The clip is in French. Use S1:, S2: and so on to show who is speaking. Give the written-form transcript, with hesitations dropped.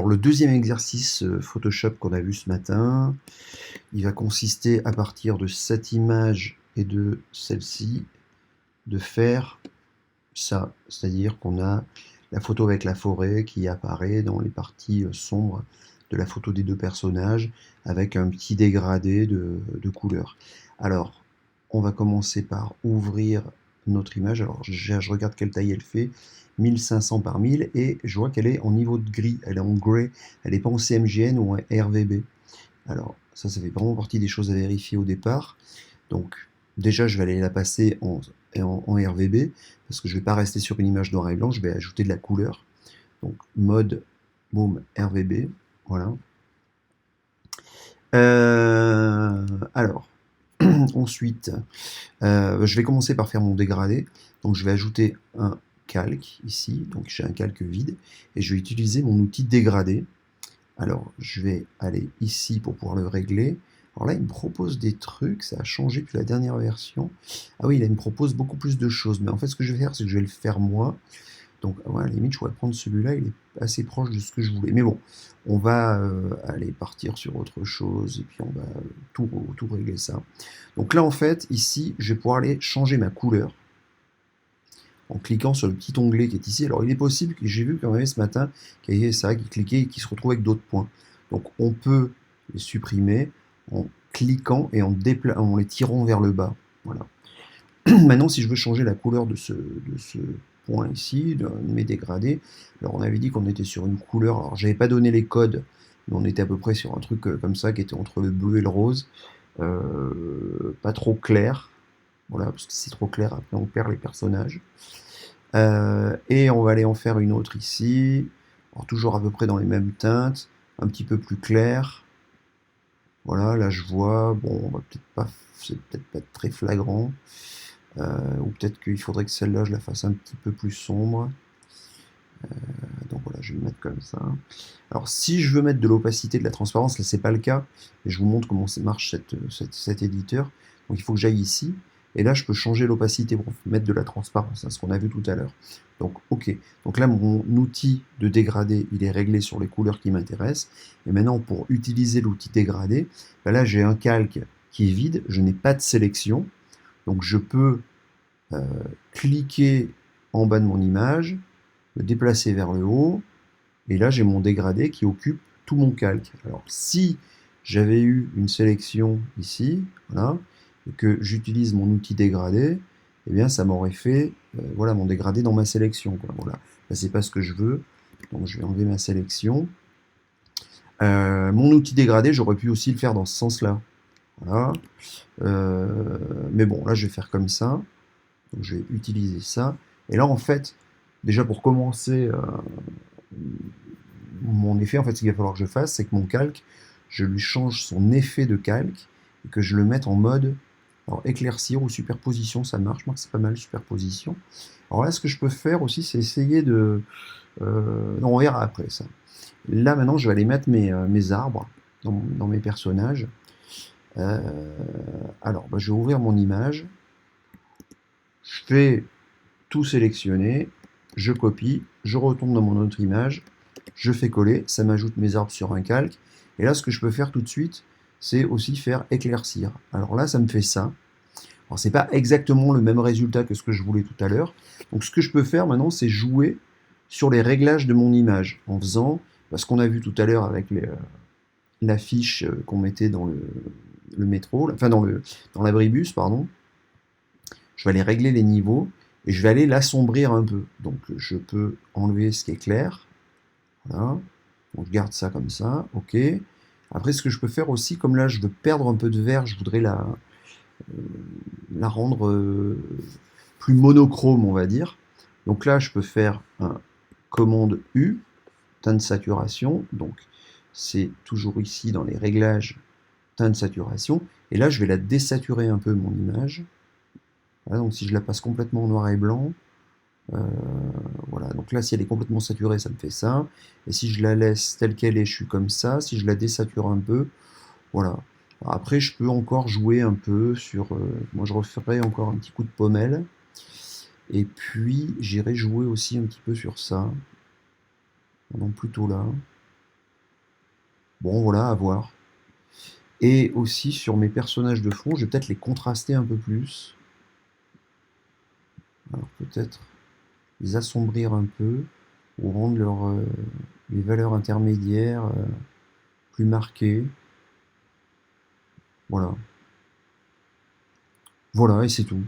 S1: Alors le deuxième exercice Photoshop qu'on a vu ce matin, il va consister à partir de cette image et de celle-ci, de faire ça. C'est-à-dire qu'on a la photo avec la forêt qui apparaît dans les parties sombres de la photo des deux personnages, avec un petit dégradé de couleur. Alors, on va commencer par ouvrir notre image. Alors, je regarde quelle taille elle fait. 1500 par 1000 et je vois qu'elle est en niveau de gris, elle est en grey, elle n'est pas en CMJN ou en RVB. Alors ça fait vraiment partie des choses à vérifier au départ. Donc déjà je vais aller la passer en RVB parce que je ne vais pas rester sur une image noir et blanc, je vais ajouter de la couleur. Donc mode, boom, RVB, voilà. Alors, ensuite, je vais commencer par faire mon dégradé. Donc je vais ajouter un calque ici, donc j'ai un calque vide, et je vais utiliser mon outil dégradé. Alors je vais aller ici pour pouvoir le régler. Alors là il me propose des trucs, ça a changé depuis la dernière version. Ah oui, là il me propose beaucoup plus de choses, mais en fait ce que je vais faire, c'est que je vais le faire moi. Donc ouais, à la limite je pourrais prendre celui-là, il est assez proche de ce que je voulais. Mais bon, on va aller partir sur autre chose, et puis on va tout régler ça. Donc là en fait, ici, je vais pouvoir aller changer ma couleur en cliquant sur le petit onglet qui est ici. Alors il est possible que j'ai vu qu'il y en avait ce matin qui avait ça, qui cliquait et qui se retrouve avec d'autres points. Donc on peut les supprimer en cliquant et en les tirant vers le bas. Voilà. Maintenant, si je veux changer la couleur de ce point ici, de mes dégradés, alors on avait dit qu'on était sur une couleur, alors j'avais pas donné les codes, mais on était à peu près sur un truc comme ça, qui était entre le bleu et le rose, pas trop clair, voilà, parce que si c'est trop clair, après on perd les personnages. Et on va aller en faire une autre ici, alors toujours à peu près dans les mêmes teintes, un petit peu plus clair. Voilà, là je vois, bon, on va peut-être pas, c'est peut-être pas très flagrant, ou peut-être qu'il faudrait que celle-là je la fasse un petit peu plus sombre. Donc voilà, je vais le mettre comme ça. Alors si je veux mettre de l'opacité, de la transparence, là c'est pas le cas, et je vous montre comment marche cet éditeur. Donc il faut que j'aille ici, et là je peux changer l'opacité pour mettre de la transparence, hein, ce qu'on a vu tout à l'heure. Donc ok, donc là mon outil de dégradé, il est réglé sur les couleurs qui m'intéressent, et maintenant pour utiliser l'outil dégradé, ben là j'ai un calque qui est vide, je n'ai pas de sélection, donc je peux cliquer en bas de mon image, le déplacer vers le haut, et là j'ai mon dégradé qui occupe tout mon calque. Alors si j'avais eu une sélection ici, voilà, et que j'utilise mon outil dégradé, eh bien ça m'aurait fait voilà, mon dégradé dans ma sélection, quoi. Voilà. Là c'est pas ce que je veux, donc je vais enlever ma sélection. Mon outil dégradé, j'aurais pu aussi le faire dans ce sens-là. Voilà. Mais bon, là je vais faire comme ça. Donc je vais utiliser ça. Et là en fait, déjà pour commencer mon effet, en fait, ce qu'il va falloir que je fasse, c'est que mon calque, je lui change son effet de calque et que je le mette en mode alors, éclaircir ou superposition, ça marche. Moi, c'est pas mal, superposition. Alors là, ce que je peux faire aussi, c'est essayer de... non, on verra après ça. Là, maintenant, je vais aller mettre mes arbres dans mes personnages. Alors, bah, je vais ouvrir mon image. Je fais tout sélectionner. Je copie. Je retourne dans mon autre image. Je fais coller, ça m'ajoute mes arbres sur un calque. Et là, ce que je peux faire tout de suite, c'est aussi faire éclaircir. Alors là, ça me fait ça. Alors, c'est pas exactement le même résultat que ce que je voulais tout à l'heure. Donc, ce que je peux faire maintenant, c'est jouer sur les réglages de mon image en faisant ce qu'on a vu tout à l'heure avec l'affiche qu'on mettait dans le métro, enfin dans l'abribus, pardon. Je vais aller régler les niveaux et je vais aller l'assombrir un peu. Donc, je peux enlever ce qui est clair. Voilà. Donc je garde ça comme ça, ok. Après, ce que je peux faire aussi, comme là je veux perdre un peu de vert, je voudrais la rendre plus monochrome, on va dire. Donc là, je peux faire un commande U, teinte saturation. Donc c'est toujours ici dans les réglages, teinte saturation. Et là, je vais la désaturer un peu, mon image. Voilà, donc si je la passe complètement en noir et blanc, voilà, donc là, si elle est complètement saturée, ça me fait ça. Et si je la laisse telle qu'elle est, je suis comme ça. Si je la désature un peu, voilà. Après, je peux encore jouer un peu sur... moi, je referai encore un petit coup de pommelle. Et puis, j'irai jouer aussi un petit peu sur ça. Donc, plutôt là. Bon, voilà, à voir. Et aussi sur mes personnages de fond, je vais peut-être les contraster un peu plus. Alors peut-être les assombrir un peu, ou rendre les valeurs intermédiaires plus marquées. Voilà. Voilà, et c'est tout.